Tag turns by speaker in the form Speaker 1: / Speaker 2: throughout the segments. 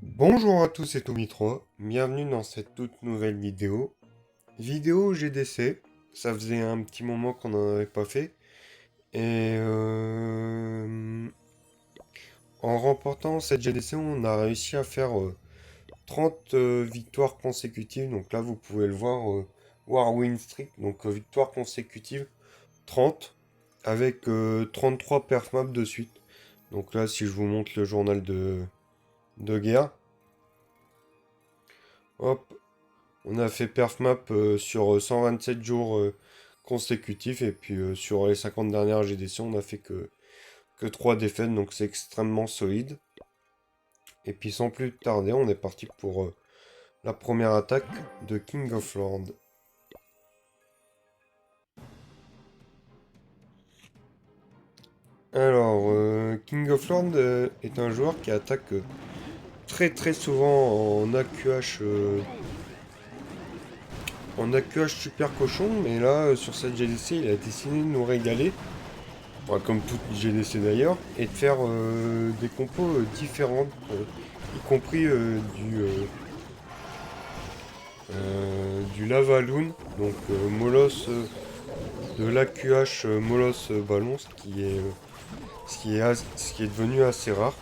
Speaker 1: Bonjour à tous, c'est Toumi3, bienvenue dans cette toute nouvelle vidéo. Vidéo GDC, ça faisait un petit moment qu'on n'en avait pas fait. Et en remportant cette GDC, on a réussi à faire 30 victoires consécutives. Donc là, vous pouvez le voir, War Win Streak, donc victoires consécutives, 30, avec 33 perf maps de suite. Donc là, si je vous montre le journal de guerre, hop. On a fait perf map sur 127 jours consécutifs et puis sur les 50 dernières GDC, on a fait que 3 défaites, donc c'est extrêmement solide. Et puis sans plus tarder, on est parti pour la première attaque de King of Lord. Alors, King of Lord est un joueur qui attaque très souvent en AQH, super cochon, mais là, sur cette GDC, il a décidé de nous régaler. Enfin, comme toute GDC d'ailleurs, et de faire des compos différentes, y compris du Lavaloon, donc Molos, de l'AQH Molos Ballon, ce qui est devenu assez rare.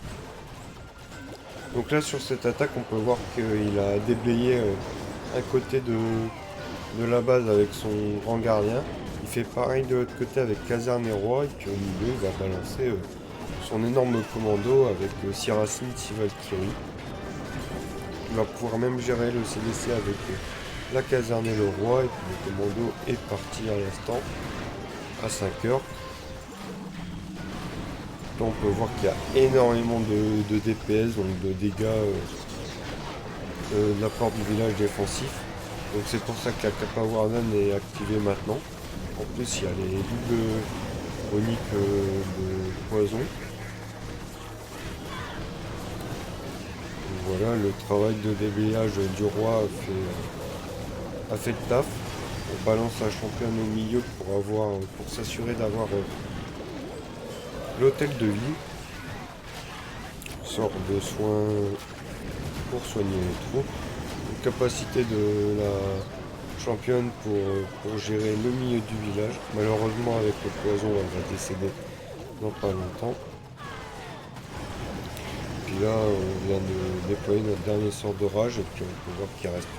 Speaker 1: Donc là sur cette attaque on peut voir qu'il a déblayé un côté de la base avec son grand gardien. Il fait pareil de l'autre côté avec Caserne et Roi, et puis au milieu il va balancer son énorme commando avec 6 racines, 6 Valkyries. Il va pouvoir même gérer le CDC avec la caserne et le roi, et puis le commando est parti à l'instant, à 5 heures. Là on peut voir qu'il y a énormément de DPS, donc de dégâts de la part du village défensif. Donc c'est pour ça que la Kappa Warden est activée maintenant. En plus il y a les doubles chroniques de poison. Voilà, le travail de déblayage du roi a fait le taf. On balance la championne au milieu pour s'assurer d'avoir l'hôtel de vie. Sort de soins pour soigner les troupes. Une capacité de la championne pour gérer le milieu du village. Malheureusement avec le poison elle va décéder dans pas longtemps. Puis là on vient de déployer notre dernier sort de rage et puis on peut voir qu'il reste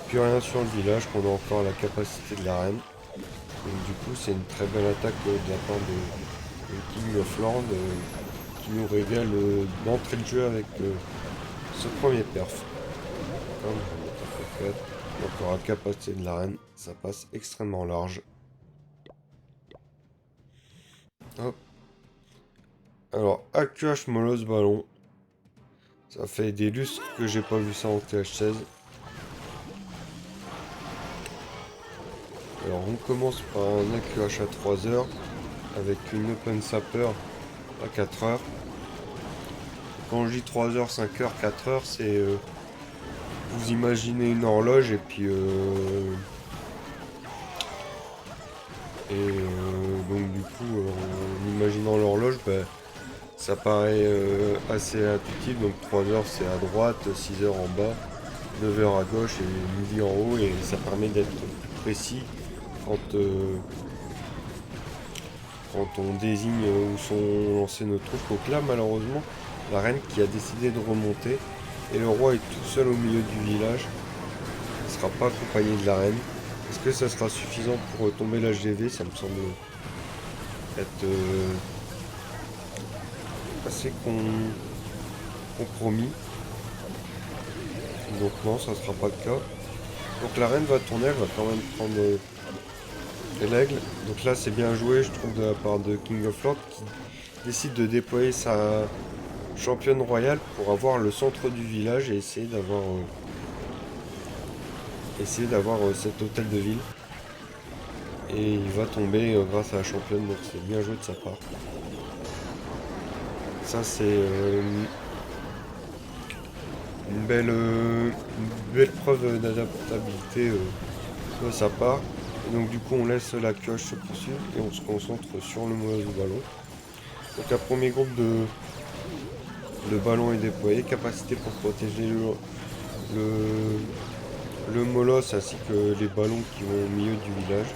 Speaker 1: plus rien sur le village, qu'on a encore la capacité de la reine. Donc du coup c'est une très belle attaque de la part de King of Lord qui nous régale d'entrée de jeu avec ce premier perf. Encore la capacité de la reine, ça passe extrêmement large. Hop. Alors AQH Molos Ballon. Ça fait des lustres que j'ai pas vu ça en TH16. Alors on commence par un AQH à 3 heures avec une Open Sapper à 4 heures. Quand je dis 3 heures, 5 heures, 4 heures, c'est vous imaginez une horloge et puis donc du coup en imaginant l'horloge, ben, ça paraît assez intuitif. Donc 3 heures c'est à droite, 6 heures en bas, 9 heures à gauche et midi en haut, et ça permet d'être plus précis quand, quand on désigne où sont lancées nos troupes. Donc là malheureusement la reine qui a décidé de remonter et le roi est tout seul au milieu du village. Il ne sera pas accompagné de la reine. Est-ce que ça sera suffisant pour tomber l'HGV? Ça me semble être assez compromis. Donc non, ça sera pas le cas. Donc la reine va tourner, elle va quand même prendre l'aigle. Donc là c'est bien joué je trouve de la part de King of Lord qui décide de déployer sa championne royale pour avoir le centre du village et essayer d'avoir cet hôtel de ville. Et il va tomber grâce à la championne, donc c'est bien joué de sa part. Ça c'est une belle preuve d'adaptabilité de sa part. Et donc du coup on laisse la pioche se poursuivre et on se concentre sur le mauvais ballon. Donc un premier groupe Le ballon est déployé, capacité pour protéger le molosse ainsi que les ballons qui vont au milieu du village.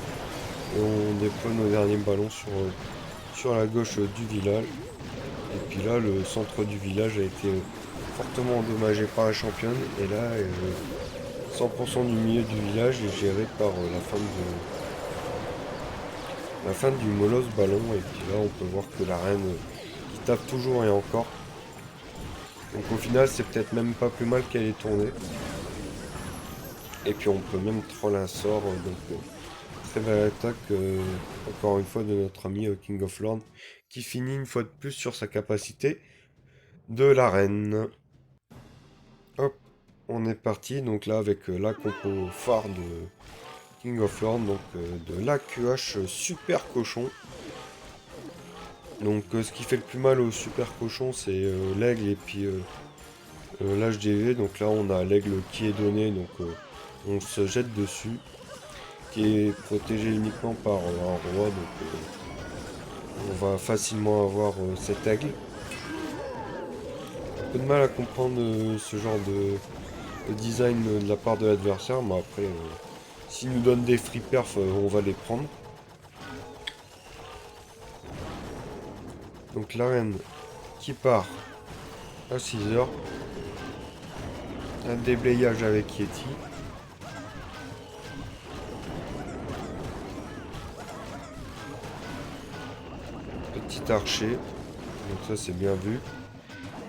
Speaker 1: Et on déploie nos derniers ballons sur la gauche du village. Et puis là, le centre du village a été fortement endommagé par la championne. Et là, 100% du milieu du village est géré par la fin du molosse ballon. Et puis là, on peut voir que la reine qui tape toujours et encore. Donc au final, c'est peut-être même pas plus mal qu'elle ait tourné. Et puis on peut même troll un sort. Très belle attaque, encore une fois, de notre ami King of Lorn, qui finit une fois de plus sur sa capacité de l'arène. Hop, on est parti, donc là, avec la compo phare de King of Lorn, donc de l'AQH Super Cochon. Donc ce qui fait le plus mal au Super Cochon, c'est l'aigle et puis l'HDV. Donc là, on a l'aigle qui est donné, donc on se jette dessus, qui est protégé uniquement par un roi, donc on va facilement avoir cet aigle. Un peu de mal à comprendre ce genre de design de la part de l'adversaire, mais après, s'il nous donne des free perf, on va les prendre. Donc l'arène qui part à 6h. Un déblayage avec Yeti. Petit archer. Donc ça c'est bien vu.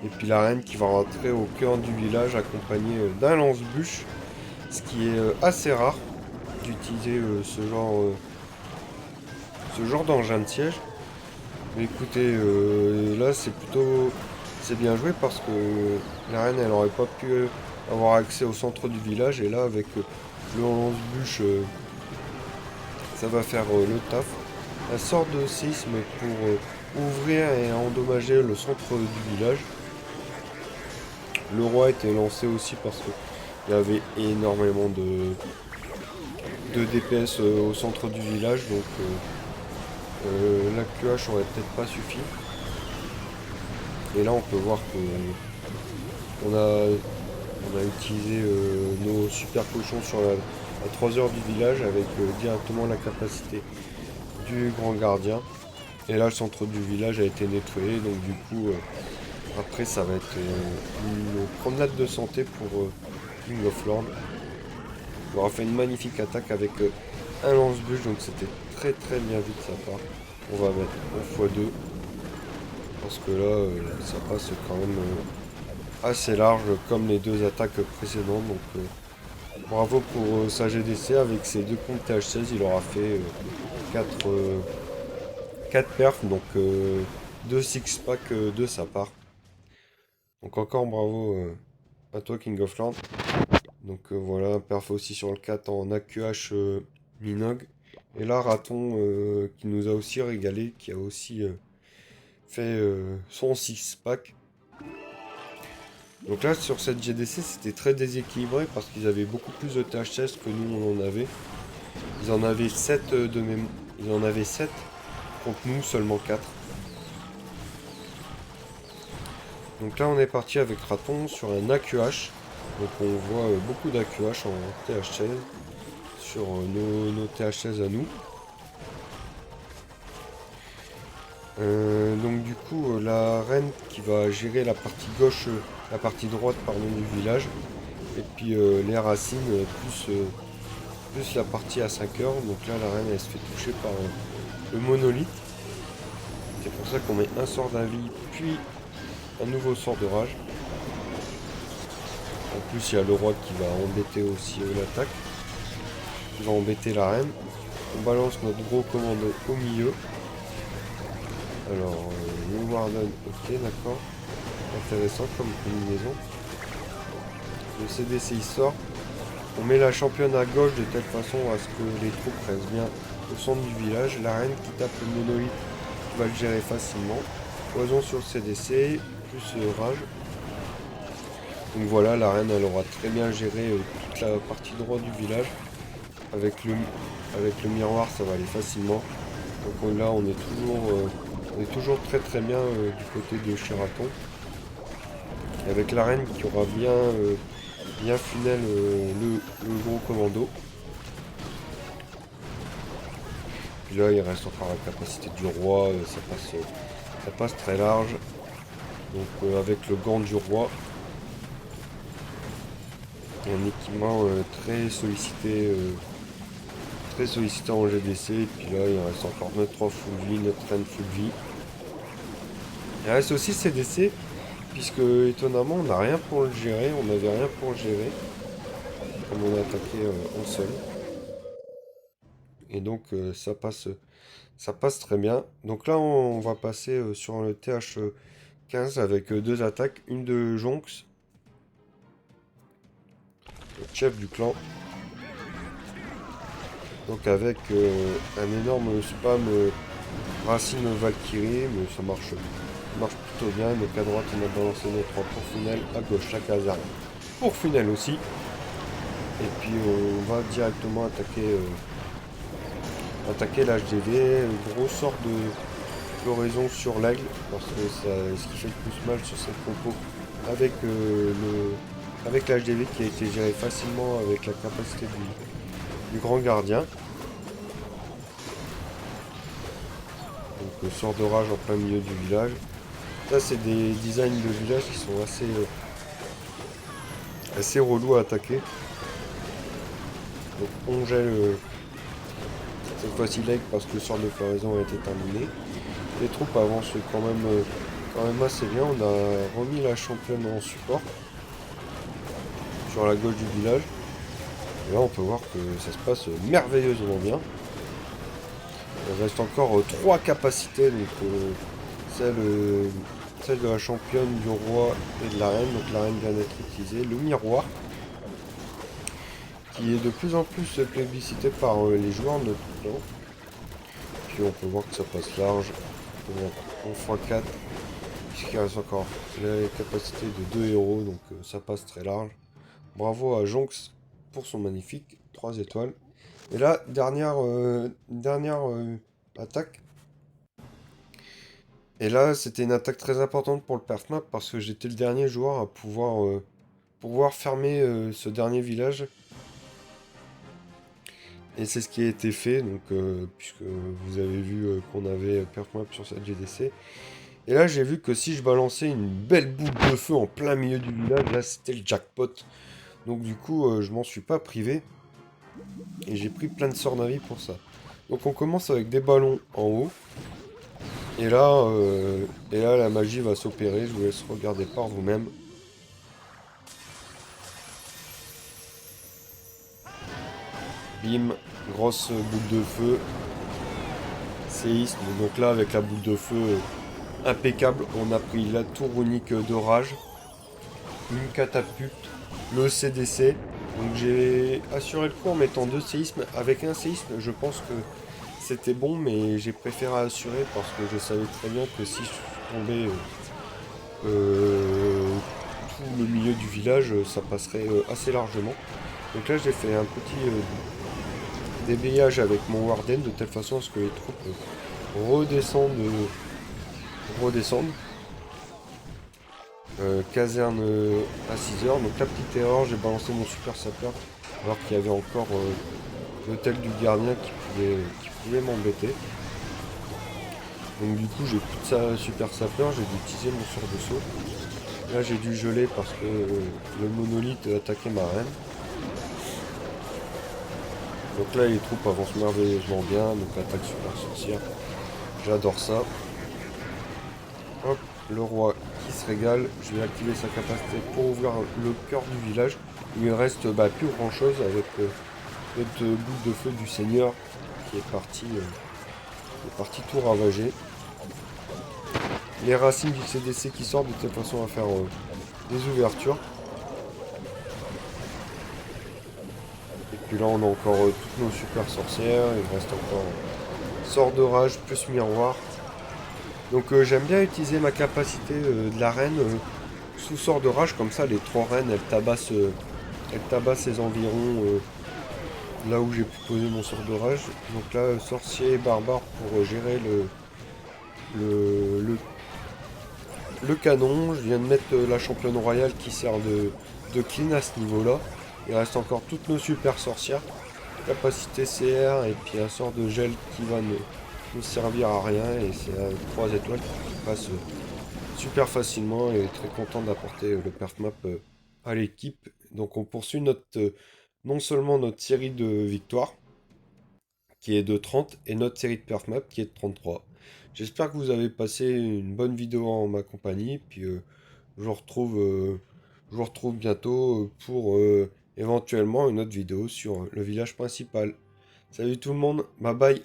Speaker 1: Et puis la reine qui va rentrer au cœur du village accompagnée d'un lance-bûche. Ce qui est assez rare d'utiliser ce genre d'engin de siège. Mais écoutez, là c'est bien joué parce que la reine elle aurait pas pu avoir accès au centre du village. Et là avec le lance-bûche, ça va faire le taf. Un sort de séisme pour ouvrir et endommager le centre du village. Le roi était lancé aussi parce qu'il y avait énormément de DPS au centre du village, donc la QH aurait peut-être pas suffi. Et là on peut voir que on a utilisé nos super cochons sur la 3 heures du village avec directement la capacité du grand gardien. Et là le centre du village a été nettoyé, donc du coup après ça va être une promenade de santé pour King of Lorn. Il aura fait une magnifique attaque avec un lance-bûche, donc c'était très très bien vu de sa part. On va mettre au x2 parce que là ça passe quand même assez large comme les deux attaques précédentes. Donc bravo pour sa GDC avec ses deux comptes TH16, il aura fait 4 perfs, donc 2 six-pack de sa part. Donc encore bravo à toi King of Lorn. Donc voilà, perf aussi sur le 4 en AQH Minogue. Et là Raton qui nous a aussi régalé, qui a aussi fait son 6-pack. Donc là sur cette GDC c'était très déséquilibré parce qu'ils avaient beaucoup plus de TH16 que nous on en avait. Ils en avaient 7 de même. Ils en avaient 7 contre nous seulement 4. Donc là on est parti avec Raton sur un AQH. Donc on voit beaucoup d'AQH en TH16 sur nos TH16 à nous. Donc du coup la reine qui va gérer la partie gauche, la partie droite pardon, du village. Et puis les racines plus la partie à 5 heures. Donc là la reine elle se fait toucher par le monolithe. C'est pour ça qu'on met un sort d'avis puis un nouveau sort de rage. En plus il y a le roi qui va embêter aussi l'attaque. Il va embêter la reine. On balance notre gros commando au milieu. Alors, le Warden, ok, d'accord. Intéressant comme combinaison. Le CDC il sort. On met la championne à gauche de telle façon à ce que les troupes restent bien au centre du village. La reine qui tape le monolithe va le gérer facilement. Poison sur le CDC, plus rage. Donc voilà, la reine elle aura très bien géré toute la partie droite du village. Avec le miroir ça va aller facilement. Donc là on est toujours très très bien du côté de Sheraton. avec la reine qui aura bien funnel le gros commando. Puis là, il reste encore la capacité du roi, ça passe très large. Donc avec le gant du roi, un équipement très sollicité en GDC. Et puis là, il reste encore notre 3 full vie, notre reine full vie. Il reste aussi CDC, puisque étonnamment, on n'a rien pour le gérer, on n'avait rien pour le gérer, comme on a attaqué en seul. Et donc ça passe très bien. Donc là, on va passer sur le TH15 avec deux attaques. Une de Jonx, le chef du clan. Donc avec un énorme spam Racine Valkyrie, mais ça marche plutôt bien. Donc à droite, on a balancé notre 3 pour funnel, à gauche, la caserne pour funnel aussi. Et puis on va directement attaquer l'HDV, gros sort de floraison sur l'aigle, parce que ce qui fait le plus mal sur cette compo avec l'HDV qui a été géré facilement avec la capacité du grand gardien. Donc sort de rage en plein milieu du village. Ça c'est des designs de village qui sont assez relous à attaquer. Donc on gèle cette fois-ci l'aigle parce que le sort de floraison a été terminé. Les troupes avancent quand même assez bien. On a remis la championne en support sur la gauche du village. Et là on peut voir que ça se passe merveilleusement bien. Il reste encore 3 capacités, donc celle de la championne, du roi et de la reine. Donc la reine vient d'être utilisée. Le miroir, qui est de plus en plus plébiscité par les joueurs de notre clan. Puis on peut voir que ça passe large en x4, puisqu'il reste encore la capacité de 2 héros, donc ça passe très large. Bravo à Jonx pour son magnifique 3 étoiles. Et là, dernière attaque. Et là, c'était une attaque très importante pour le perfmap parce que j'étais le dernier joueur à pouvoir fermer ce dernier village. Et c'est ce qui a été fait, donc puisque vous avez vu qu'on avait perfmap sur cette GDC. Et là, j'ai vu que si je balançais une belle boule de feu en plein milieu du village, là, c'était le jackpot. Donc du coup, je m'en suis pas privé. Et j'ai pris plein de sorts d'avis pour ça. Donc on commence avec des ballons en haut. Et là, la magie va s'opérer. Je vous laisse regarder par vous-même. Bim, grosse boule de feu. Séisme. Donc là, avec la boule de feu impeccable, on a pris la tour unique de rage. Une catapulte. Le CDC. Donc j'ai assuré le coup en mettant 2 séismes. Avec un séisme, je pense que c'était bon, mais j'ai préféré assurer parce que je savais très bien que si je tombais tout le milieu du village, ça passerait assez largement. Donc là, j'ai fait un petit déblayage avec mon Warden de telle façon à ce que les troupes redescendent. Caserne à 6 heures. Donc la petite erreur, j'ai balancé mon super sapeur alors qu'il y avait encore l'hôtel du gardien qui pouvait m'embêter. Donc du coup j'ai plus de sa super sapeur, j'ai dû utiliser mon sort de saut. Là j'ai dû geler parce que le monolithe attaquait ma reine. Donc là les troupes avancent merveilleusement bien, donc attaque super sorcière. J'adore ça. Hop, le roi qui se régale. Je vais activer sa capacité pour ouvrir le cœur du village. Il ne reste plus grand chose avec notre boule de feu du seigneur qui est parti tout ravager. Les racines du CDC qui sortent de telle façon à faire des ouvertures. Et puis là on a encore toutes nos super sorcières. Il reste encore sort de rage plus miroir. Donc j'aime bien utiliser ma capacité de la reine sous sort de rage, comme ça les 3 reines elles tabassent les environs là où j'ai pu poser mon sort de rage. Donc là sorcier et barbare pour gérer le canon, je viens de mettre la championne royale qui sert de clean à ce niveau-là. Il reste encore toutes nos super sorcières. Capacité CR et puis un sort de gel qui va ne servir à rien. Et c'est 3 étoiles qui passe super facilement et très content d'apporter le perf map à l'équipe. Donc on poursuit non seulement notre série de victoires, qui est de 30 et notre série de perf map qui est de 33. J'espère que vous avez passé une bonne vidéo en ma compagnie, puis je vous retrouve bientôt pour éventuellement une autre vidéo sur le village principal. Salut tout le monde, bye bye.